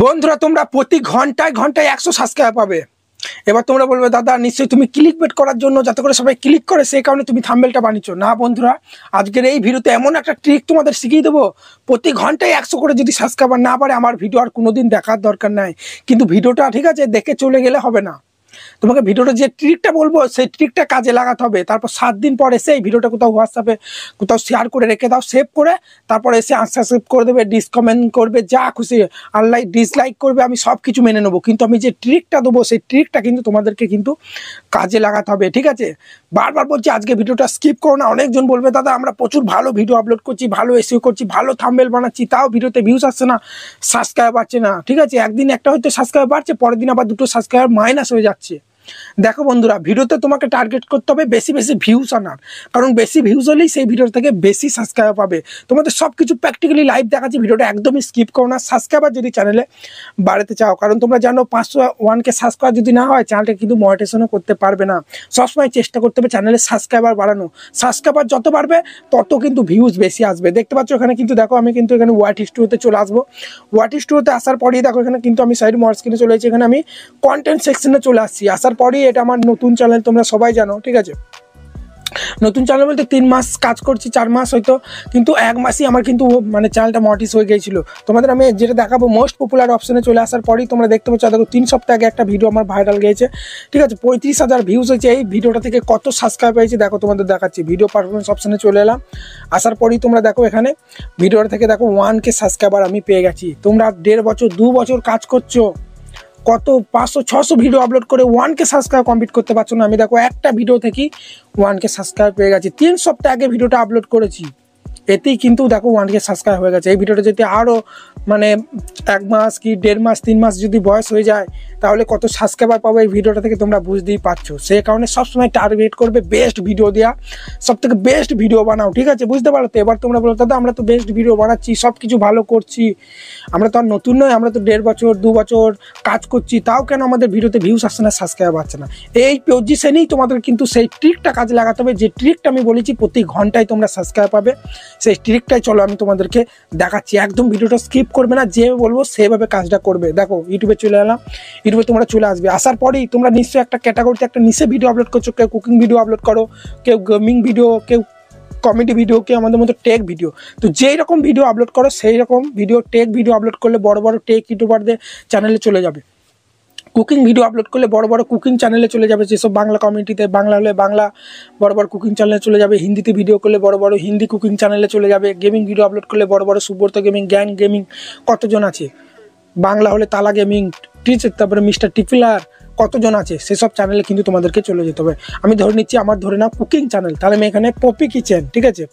বন্ধুরা তোমরা প্রতি ঘন্টায় ঘন্টায় 100 সাবস্ক্রাইব পাবে। এবার তোমরা বলবে দাদা নিশ্চয়ই তুমি ক্লিক বেট করার জন্য যাতে করে সবাই ক্লিক করে সেই কারণে তুমি থাম্বনেলটা বানিয়েছো। না বন্ধুরা, আজকের এই ভিডিওতে এমন একটা ট্রিক তোমাদের শিখিয়ে দেবো, প্রতি ঘন্টায় 100 করে যদি সাবস্ক্রাইবার না পারে আমার ভিডিও আর কোনোদিন দেখার দরকার নাই। কিন্তু ভিডিওটা ঠিক আছে দেখে চলে গেলে হবে না, তোমাকে ভিডিওটা যে ট্রিকটা বলবো সেই ট্রিকটা কাজে লাগাতে হবে। তারপর 7 দিন পর এসে এই ভিডিওটা কোথাও হোয়াটসঅ্যাপে কোথাও শেয়ার করে রেখে দাও, সেভ করে তারপর এসে আনসাবস্ক্রাইব করে দেবে, ডিসকমেন্ট করবে, যা খুশি আনলাইক ডিসলাইক করবে, আমি সব কিছু মেনে নেবো। কিন্তু আমি যে ট্রিকটা দেবো সেই ট্রিকটা কিন্তু তোমাদেরকে কিন্তু কাজে লাগাতে হবে, ঠিক আছে? বারবার বলছি আজকে ভিডিওটা স্কিপ করো না। অনেকজন বলবে দাদা আমরা প্রচুর ভালো ভিডিও আপলোড করছি, ভালো এসইও করছি, ভালো থাম্বনেল বানাচ্ছি, তাও ভিডিওতে ভিউজ আসছে না, সাবস্ক্রাইব বাড়ছে না। ঠিক আছে, একদিন একটা হয়তো সাবস্ক্রাইব বাড়ছে, পরের দিন আবার 2টো সাবস্ক্রাইব মাইনাস হয়ে যাচ্ছে। দেখো বন্ধুরা, ভিডিওতে তোমাকে টার্গেট করতে হবে বেশি বেশি ভিউজ আনার, কারণ বেশি ভিউজ হলেই সেই ভিডিও থেকে বেশি সাবস্ক্রাইব পাবে। তোমাদের সব কিছু প্র্যাকটিক্যালি লাইভ দেখাচ্ছি, ভিডিওটা একদমই স্কিপ করো না। সাবস্ক্রাইবার যদি চ্যানেলে বাড়াতে চাও, কারণ তোমরা জানো 501K সাবস্ক্রাইব যদি না হয় চ্যানেলটা কিন্তু মনিটাইজেশনও করতে পারবে না। সবসময় চেষ্টা করতে হবে চ্যানেলে সাবস্ক্রাইবার বাড়ানো। সাবস্ক্রাইবার যত বাড়বে তত কিন্তু ভিউজ বেশি আসবে। দেখতে পাচ্ছ এখানে কিন্তু দেখো আমি কিন্তু এখানে ওয়াট স্টুডিওতে চলে আসবো। ওয়াট স্টুডিওতে আসার পরেই দেখো এখানে কিন্তু আমি সাইড মোর স্ক্রিনে চলে এসেছি, এখানে আমি কন্টেন্ট সেকশনে চলে আসছি। আসার পরেই এটা আমার নতুন চ্যানেল, তোমরা সবাই জানো, ঠিক আছে? নতুন চ্যানেল বলতে 3 মাস কাজ করছি, 4 মাস হয়তো, কিন্তু 1 মাসই আমার কিন্তু মানে চ্যানেলটা মনিটাইজ হয়ে গিয়েছিল। তোমাদের আমি যেটা দেখাবো মোস্ট পপুলার অপশনে চলে আসার পরেই তোমরা দেখতে পাচ্ছ দেখো 3 সপ্তাহ আগে একটা ভিডিও আমার ভাইরাল গিয়েছে, ঠিক আছে? 35,000 ভিউজ হয়েছে। এই ভিডিওটা থেকে কত সাবস্ক্রাইব হয়েছে দেখো, তোমাদের দেখাচ্ছি। ভিডিও পারফরমেন্স অপশনে চলে এলাম, আসার পরেই তোমরা দেখো এখানে ভিডিওটা থেকে দেখো 1K সাবস্ক্রাইবার আমি পেয়ে গেছি। তোমরা 1.5 বছর 2 বছর কাজ করছো, কত 500-600 ভিডিও আপলোড করে 1K সাবস্ক্রাইব কমপ্লিট করতে পারছো না। আমি দেখো একটা ভিডিও থেকেই 1K সাবস্ক্রাইব পেয়ে গেছি। 3 সপ্তাহ আগে ভিডিওটা আপলোড করেছি, এতেই কিন্তু দেখো 1K সাবস্ক্রাইব হয়ে গেছে। এই ভিডিওটা যদি আরও মানে 1 মাস কি 1.5 মাস 3 মাস যদি বয়স হয়ে যায় তাহলে কত সাবস্ক্রাইবার পাবো এই ভিডিওটা থেকে তোমরা বুঝতেই পারছো। সেই কারণে সবসময় টার্গেট করবে বেস্ট ভিডিও দেওয়া, সব থেকে বেস্ট ভিডিও বানাও, ঠিক আছে? বুঝতে পারো তো? এবার তোমরা বলো দাদা আমরা তো বেস্ট ভিডিও বানাচ্ছি, সব কিছু ভালো করছি, আমরা তো আর নতুন নয়, আমরা তো 1.5 বছর 2 বছর কাজ করছি, তাও কেন আমাদের ভিডিওতে ভিউজ আসছে না, সাবস্ক্রাইব আসছে না? এই পজিশনেই তোমাদের কিন্তু সেই ট্রিকটা কাজে লাগাতে হবে, যে ট্রিকটা আমি বলেছি প্রতি ঘন্টায় তোমরা সাবস্ক্রাইব পাবে। সেই ট্রিকটাই চলো আমি তোমাদেরকে দেখাচ্ছি, একদম ভিডিওটা স্কিপ করবে না, যে বলবো সেভাবে কাজটা করবে। দেখো ইউটিউবে চলে এলাম, ইউটিউবে তোমরা চলে আসবে। আসার পরেই তোমরা নিশ্চয়ই একটা ক্যাটাগরিতে একটা নিচে ভিডিও আপলোড করছো, কেউ কুকিং ভিডিও আপলোড করো, কেউ গেমিং ভিডিও, কেউ কমেডি ভিডিও, কেউ আমাদের মতো টেক ভিডিও। তো যেই রকম ভিডিও আপলোড করো সেই রকম ভিডিও, টেক ভিডিও আপলোড করলে বড় বড় টেক ইউটিউবারদের চ্যানেলে চলে যাবে। কুকিং ভিডিও আপলোড করলে বড় বড় কুকিং চ্যানেলে চলে যাবে, যেসব বাংলা কমিউনিটিতে, বাংলা হলে বাংলা বড় বড় কুকিং চ্যানেলে চলে যাবে। হিন্দিতে ভিডিও করলে বড় বড় হিন্দি কুকিং চ্যানেলে চলে যাবে। গেমিং ভিডিও আপলোড করলে বড় বড় সুব্রত গেমিং, জ্ঞান গেমিং, কতজন আছে। বাংলা হলে তালা গেমিং, ঠিক আছে? তারপরে মিস্টার টিফিলার, কতজন আছে, সেসব চ্যানেলে কিন্তু তোমাদেরকে চলে যেতে হবে। আমি ধরে নিচ্ছি আমার ধরে নাও কুকিং চ্যানেল, তাহলে আমি এখানে পপি কিচেন, ঠিক আছে?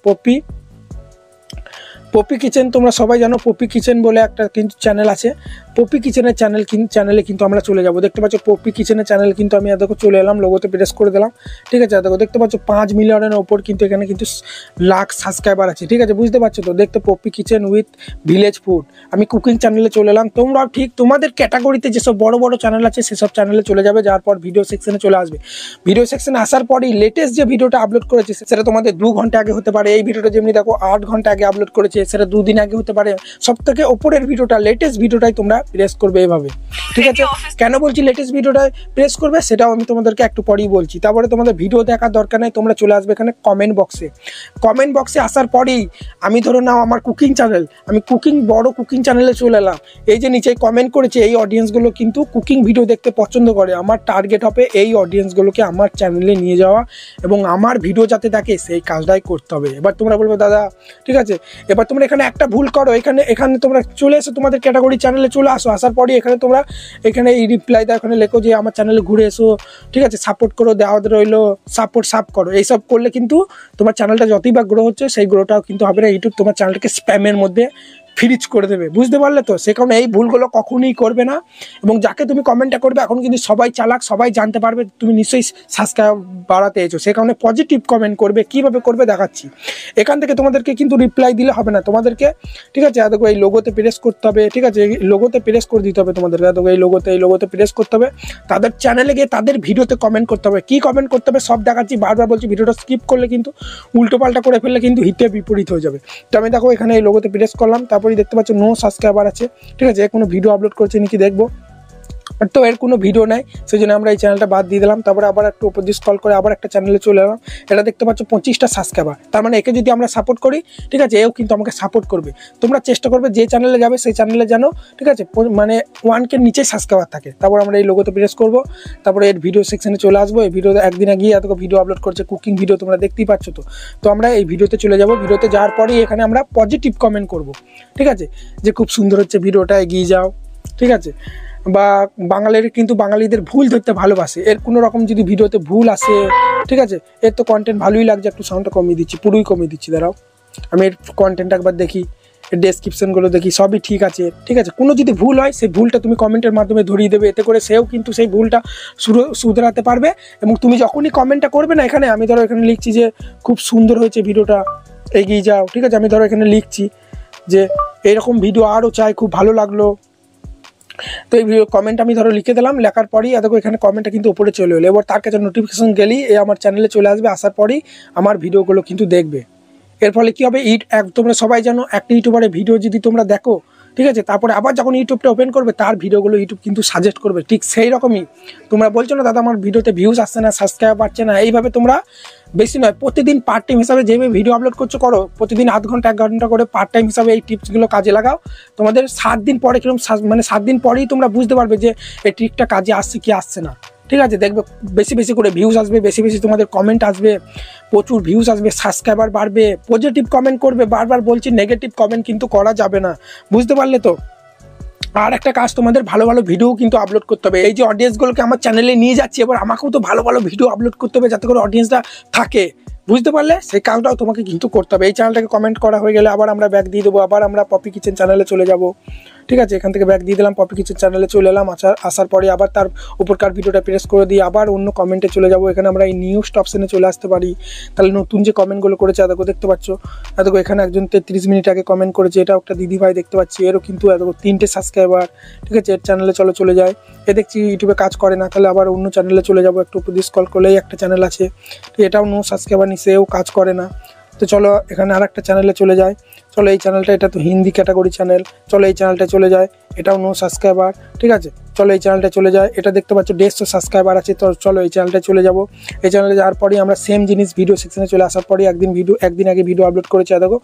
পপি কিচেন তোমরা সবাই জানো, পপি কিচেন বলে একটা কিন্তু চ্যানেল আছে। পপি কিচেনের চ্যানেলে কিন্তু আমরা চলে যাব। দেখতে পাচ্ছ পপি কিচেনের চ্যানেল কিন্তু আমি দেখো চলে এলাম, লোগোতে প্রেস করে দিলাম, ঠিক আছে? দেখো দেখতে পাচ্ছ 5 মিলিয়নের ওপর কিন্তু এখানে কিন্তু লাখ সাবস্ক্রাইবার আছে, ঠিক আছে? বুঝতে পারছো তো? দেখতে Poppy kitchen with village food, আমি কুকিং চ্যানেলে চলে এলাম। তোমরাও ঠিক তোমাদের ক্যাটাগরিতে যেসব বড় বড় চ্যানেল আছে সেসব চ্যানেলে চলে যাবে, যার পর ভিডিও সেকশনে চলে আসবে। ভিডিও সেকশনে আসার পরেই লেটেস্ট যে ভিডিওটা আপলোড করেছে সেটা তোমাদের 2 ঘন্টা আগে হতে পারে। এই ভিডিওটা যেমনি দেখো 8 ঘন্টা আগে আপলোড করেছে, সেটা 2 দিন আগে হতে পারে। সব থেকে ওপরের ভিডিওটা, লেটেস্ট ভিডিওটাই তোমরা প্রেস করবে এভাবে, ঠিক আছে? কেন বলছি লেটেস্ট ভিডিওটা প্রেস করবে সেটাও আমি তোমাদেরকে একটু পরেই বলছি। তারপরে তোমাদের ভিডিও দেখার দরকার নেই, তোমরা চলে আসবে এখানে কমেন্ট বক্সে। কমেন্ট বক্সে আসার পরেই আমি ধরো নাও আমার কুকিং চ্যানেল, আমি বড় কুকিং চ্যানেলে চলে এলাম। এই যে নিচে কমেন্ট করেছে এই অডিয়েন্সগুলো কিন্তু কুকিং ভিডিও দেখতে পছন্দ করে। আমার টার্গেট হবে এই অডিয়েন্সগুলোকে আমার চ্যানেলে নিয়ে যাওয়া এবং আমার ভিডিও যাতে দেখে সেই কাজটাই করতে হবে। এবার তোমরা বলবে দাদা ঠিক আছে, এবার তোমরা এখানে একটা ভুল করো, এখানে তোমরা চলে এসো তোমাদের ক্যাটাগরি চ্যানেলে চলে আসো। আসার পরে এখানে তোমরা এখানে এই রিপ্লাই দাও, এখানে লেখো যে আমার চ্যানেলে ঘুরে এসো, ঠিক আছে? সাপোর্ট করো, দেওয়া রইলো সাপ করো। এইসব করলে কিন্তু তোমার চ্যানেলটা যতই বা গ্রো হচ্ছে সেই গ্রোটাও কিন্তু হবে না। ইউটিউব তোমার চ্যানেলটাকে স্প্যামের মধ্যে ফ্রিজ করে দেবে, বুঝতে পারলে তো? সে কারণে এই ভুলগুলো কখনোই করবে না। এবং যাকে তুমি কমেন্টটা করবে এখন কিন্তু সবাই চালাক, সবাই জানতে পারবে তুমি নিশ্চয়ই সাবস্ক্রাইব বাড়াতে এসো। সে কারণে পজিটিভ কমেন্ট করবে। কীভাবে করবে দেখাচ্ছি। এখান থেকে তোমাদেরকে কিন্তু রিপ্লাই দিলে হবে না, তোমাদেরকে, ঠিক আছে? দেখো এই লোগোতে প্রেস করতে হবে, ঠিক আছে? এই লোগোতে প্রেস করে দিতে হবে তোমাদেরকে। দেখো এই লোগোতে প্রেস করতে হবে, তাদের চ্যানেলে গিয়ে তাদের ভিডিওতে কমেন্ট করতে হবে। কী কমেন্ট করতে হবে সব দেখাচ্ছি, বারবার বলছি। ভিডিওটা স্কিপ করলে কিন্তু উল্টোপাল্টা করে ফেললে কিন্তু হিতে বিপরীত হয়ে যাবে। তো আমি দেখো এখানে এই লোগোতে প্রেস করলাম, তারপর তারপরে দেখতে পাচ্ছ নো সাবস্ক্রাইবার আছে, ঠিক আছে, কোনো ভিডিও আপলোড করছে নাকি দেখবো, তো এর কোনো ভিডিও নাই, সেই জন্য আমরা এই চ্যানেলটা বাদ দিয়ে দিলাম। তারপরে আবার একটু উপর দিয়ে স্ক্রল করে আবার একটা চ্যানেলে চলে এলাম, এটা দেখতে পাচ্ছ 25টা সাবস্ক্রাইবার, তার মানে একে যদি আমরা সাপোর্ট করি, ঠিক আছে, এও কিন্তু আমাকে সাপোর্ট করবে। তোমরা চেষ্টা করবে যে চ্যানেলে যাবে সেই চ্যানেলে যেন, ঠিক আছে, মানে 1K নিচে সাবস্ক্রাইবার থাকে। তারপর আমরা এই লোগোতে প্রেস করবো, তারপরে এর ভিডিও সেকশনে চলে আসবো। এই ভিডিওতে একদিন গিয়ে এত ভিডিও আপলোড করছে, কুকিং ভিডিও, তোমরা দেখতেই পাচ্ছ। তো আমরা এই ভিডিওতে চলে যাব। ভিডিওতে যাওয়ার পরেই এখানে আমরা পজিটিভ কমেন্ট করব, ঠিক আছে, যে খুব সুন্দর হচ্ছে ভিডিওটা, এগিয়ে যাও, ঠিক আছে। বা বাঙালির কিন্তু বাঙালিদের ভুল ধরতে ভালোবাসে, এর কোনো রকম যদি ভিডিওতে ভুল আসে, ঠিক আছে, এর তো কন্টেন্ট ভালোই লাগছে, একটু সাউন্ডটা কমিয়ে দিচ্ছি, পুরোই কমিয়ে দিচ্ছি, দাঁড়াও আমি এর কন্টেন্টটা একবার দেখি, এর ডেসক্রিপশনগুলো দেখি, সবই ঠিক আছে, ঠিক আছে। কোনো যদি ভুল হয় সেই ভুলটা তুমি কমেন্টের মাধ্যমে ধরিয়ে দেবে, এতে করে সেও কিন্তু সেই ভুলটা শুধরাতে পারবে। এবং তুমি যখনই কমেন্টটা করবে না, এখানে আমি ধরো এখানে লিখছি যে খুব সুন্দর হয়েছে ভিডিওটা, এগিয়ে যাও, ঠিক আছে, আমি ধরো এখানে লিখছি যে এইরকম ভিডিও আরও চাই, খুব ভালো লাগলো, তো এই ভিডিও কমেন্ট আমি ধরো লিখে দিলাম, লেখার পরেই দেখো এখানে কমেন্টটা কিন্তু উপরে চলে এলো। এবার তার কাছে নোটিফিকেশন গেলেই এ আমার চ্যানেলে চলে আসবে, আসার পরেই আমার ভিডিওগুলো কিন্তু দেখবে। এর ফলে কী হবে, তোমরা সবাই জানো একটা ইউটিউবারের ভিডিও যদি তোমরা দেখো, ঠিক আছে, তারপরে আবার যখন ইউটিউবটা ওপেন করবে তার ভিডিওগুলো ইউটিউব কিন্তু সাজেস্ট করবে। ঠিক সেই রকমই তোমরা বলছো না দাদা আমার ভিডিওতে ভিউজ আসছে না, সাবস্ক্রাইব পাচ্ছে না, এইভাবে তোমরা বেশি নয় প্রতিদিন পার্ট টাইম হিসাবে যেভাবে ভিডিও আপলোড করছো করো, প্রতিদিন আধ ঘন্টা 1 ঘন্টা করে পার্ট টাইম হিসাবে এই টিপসগুলো কাজে লাগাও। তোমাদের 7 দিন পরে কিরকম, মানে 7 দিন পরেই তোমরা বুঝতে পারবে যে এই ট্রিকটা কাজে আসছে কি আসছে না, ঠিক আছে। দেখবে বেশি বেশি করে ভিউজ আসবে, বেশি বেশি তোমাদের কমেন্ট আসবে, প্রচুর ভিউজ আসবে, সাবস্ক্রাইবার বাড়বে, পজিটিভ কমেন্ট করবে। বারবার বলছি নেগেটিভ কমেন্ট কিন্তু করা যাবে না, বুঝতে পারলে তো। আর একটা কাজ, তোমাদের ভালো ভালো ভিডিও কিন্তু আপলোড করতে হবে। এই যে অডিয়েন্সগুলোকে আমার চ্যানেলে নিয়ে যাচ্ছি, এবার আমাকেও তো ভালো ভালো ভিডিও আপলোড করতে হবে যাতে করে অডিয়েন্সটা থাকে, বুঝতে পারলে, সেই কাজটাও তোমাকে কিন্তু করতে হবে। এই চ্যানেলটাকে কমেন্ট করা হয়ে গেলে আবার আমরা ব্যাক দিয়ে দেবো, আবার আমরা পপি কিচেন চ্যানেলে চলে যাব, ঠিক আছে। এখান থেকে ব্যাক দিয়ে দিলাম, পপি কিচেন চ্যানেলে চলে এলাম, আসার পরে আবার তার উপরকার ভিডিওটা প্রেস করে দিয়ে আবার অন্য কমেন্টে চলে যাব। এখানে আমরা এই নিউজ অপশনে চলে আসতে পারি, তাহলে নতুন যে কমেন্টগুলো করেছে দেখো, দেখতে পাচ্ছ, দেখো এখানে একজন 33 মিনিট আগে কমেন্ট করেছে, এটা একটা দিদিভাই দেখতে পাচ্ছি, এরও কিন্তু দেখো 3টে সাবস্ক্রাইবার, ঠিক আছে। এর চ্যানেলে চলে যায়, এ দেখছি ইউটিউবে কাজ করে না, তাহলে আবার অন্য চ্যানেলে চলে যাবো, একটু উপর দিয়ে স্ক্রল করলেই একটা চ্যানেল আছে, তো এটাও নো সাবস্ক্রাইবার নিছে, এও কাজ করে না। তো চলো এখানে আর একটা চ্যানেলে চলে যায়, চলো এই চ্যানেলটা, এটা তো হিন্দি ক্যাটাগরি চ্যানেল, চলো এই চ্যানেলটা চলে যায়, এটাও নো সাবস্ক্রাইবার, ঠিক আছে। চলো এই চ্যানেলটা চলে যায়, এটা দেখতে পাচ্ছ 150 সাবস্ক্রাইবার আছে, তো চলো এই চ্যানেলটা চলে যাব। এই চ্যানেলে যাওয়ার পরেই আমরা সেম জিনিস ভিডিও সেকশনে চলে আসার পরে একদিন আগে ভিডিও আপলোড করেছে, দেখো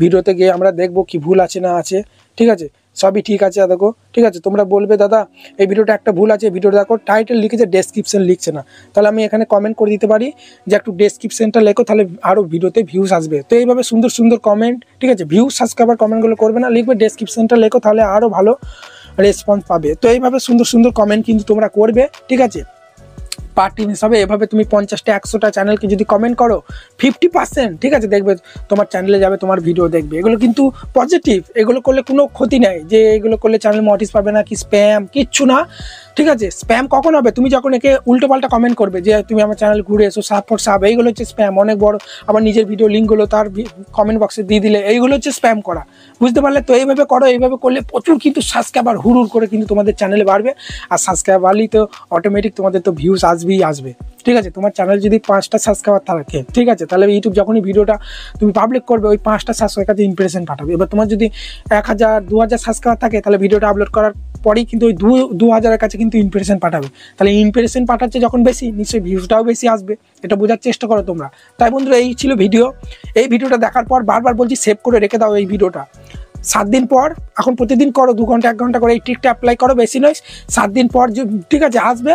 ভিডিওতে গিয়ে আমরা দেখবো কি ভুল আছে না আছে, ঠিক আছে, সবই ঠিক আছে দেখো, ঠিক আছে। তোমরা বলবে দাদা এই ভিডিওটা একটা ভুল আছে, ভিডিওটা দেখো টাইটেল লিখেছে, ডেসক্রিপশন লিখছে না, তাহলে আমি এখানে কমেন্ট করে দিতে পারি যে একটু ডেসক্রিপশনটা লেখো, তাহলে আরও ভিডিওতে ভিউজ আসবে। তো এইভাবে সুন্দর সুন্দর কমেন্ট, ঠিক আছে, ভিউজ সাবস্ক্রাইবার কমেন্টগুলো করবে না, লিখবে ডেসক্রিপশনটা লেখো, তাহলে আরও ভালো রেসপন্স পাবে। তো এইভাবে সুন্দর সুন্দর কমেন্ট কিন্তু তোমরা করবে, ঠিক আছে। পার্ট টিম হিসাবে এভাবে তুমি 50টা 100টা চ্যানেলকে যদি কমেন্ট করো 50%, ঠিক আছে, দেখবে তোমার চ্যানেলে যাবে, তোমার ভিডিও দেখবে। এগুলো কিন্তু পজিটিভ, এগুলো করলে কোনো ক্ষতি নাই যে এগুলো করলে চ্যানেল মনিটাইজ পাবে না কি স্প্যাম, কিচ্ছু না, ঠিক আছে। স্প্যাম কখন হবে, তুমি যখন একে উল্টো পাল্টা কমেন্ট করবে যে তুমি আমার চ্যানেল ঘুরে এসো, সাব, এইগুলো হচ্ছে স্প্যাম। অনেক বড় আবার নিজের ভিডিও লিঙ্কগুলো তার কমেন্ট বক্সে দিয়ে দিলে, এইগুলো হচ্ছে স্প্যাম করা, বুঝতে পারলে তো। এইভাবে করো, এইভাবে করলে প্রচুর কিন্তু সাবস্ক্রাইবার হুড় করে কিন্তু তোমাদের চ্যানেলে বাড়বে। আর সাবস্ক্রাইবার বাড়লেই তো অটোমেটিক তোমাদের তো ভিউজ আসবে, ঠিক আছে। তোমার চ্যানেল যদি 5টা সাবস্ক্রাইবার থাকে, ঠিক আছে, তাহলে ইউটিউব যখনই ভিডিওটা তুমি পাবলিক করবে ওই 5টা সাবস্ক্রাইবার কাছে ইমপ্রেশন পাঠাবে। এবার তোমার যদি 1000 2000 সাবস্ক্রাইবার থাকে, তাহলে ভিডিওটা আপলোড করার পরেই কিন্তু ওই 2000-এর কাছে কিন্তু ইমপ্রেশন পাঠাবে। তাহলে ইমপ্রেশন পাঠাচ্ছে যখন বেশি, নিশ্চয়ই ভিউজটাও বেশি আসবে, এটা বোঝার চেষ্টা করো তোমরা। তাই বন্ধুরা এই ছিল ভিডিও। এই ভিডিওটা দেখার পর বারবার বলছি সেভ করে রেখে দাও এই ভিডিওটা। 7 দিন পর, এখন প্রতিদিন করো 2 ঘন্টা 1 ঘন্টা করে এই ট্রিকটা অ্যাপ্লাই করো, বেশি নয়। 7 দিন পর যে, ঠিক আছে, আসবে,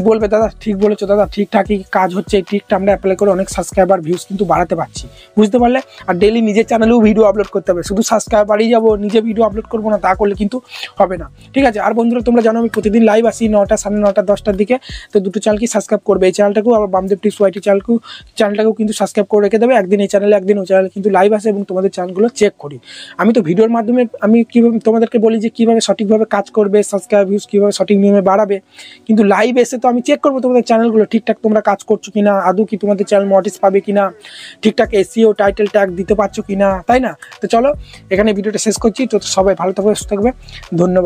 বলবে দাদা ঠিক বলেছো দাদা, ঠিকঠাকই কাজ হচ্ছে, এই ট্রিকটা আমরা অ্যাপ্লাই করে অনেক সাবস্ক্রাইবার ভিউজ কিন্তু বাড়াতে পারছি, বুঝতে পারলে। আর ডেলি নিজের চ্যানেলেও ভিডিও আপলোড করতে হবে, শুধু সাবস্ক্রাইবার বাড়িয়ে যাবো, নিজে ভিডিও আপলোড করবো না, তা করলে কিন্তু হবে না, ঠিক আছে। আর বন্ধুরা তোমরা জানো আমি প্রতিদিন লাইভ আসি 9টা 9:30 10টার দিকে, তো দুটো চ্যানেলকে সাবস্ক্রাইব করবে, এই চ্যানেলটাকেও আবার বামদেব টিপস ওয়াইটি চ্যানেলটাকেও কিন্তু সাবস্ক্রাইব করে রেখে দেবে। একদিন এই চ্যানেলে একদিন ওই চ্যানেলে কিন্তু লাইভ আসে এবং তোমাদের চ্যানেলগুলো চেক করি। আমি তো ভিডিওর মাধ্যমে আমি কীভাবে তোমাদেরকে বলি যে কীভাবে সঠিকভাবে কাজ করবে, সাবস্ক্রাইব ভিউজ কীভাবে সঠিক নিয়মে বাড়াবে, কিন্তু লাইভ এসে তো আমি চেক করবো তোমাদের চ্যানেলগুলো ঠিকঠাক তোমরা কাজ করছো কিনা, আদৌ কি তোমাদের চ্যানেল মনিটাইজ পাবে কিনা, ঠিকঠাক এসইও টাইটেল ট্যাগ দিতে পারছো কিনা, তাই না। তো চলো এখানে ভিডিওটা শেষ করছি। তো সবাই ভালো থাকবে, সুস্থ থাকবে, ধন্যবাদ।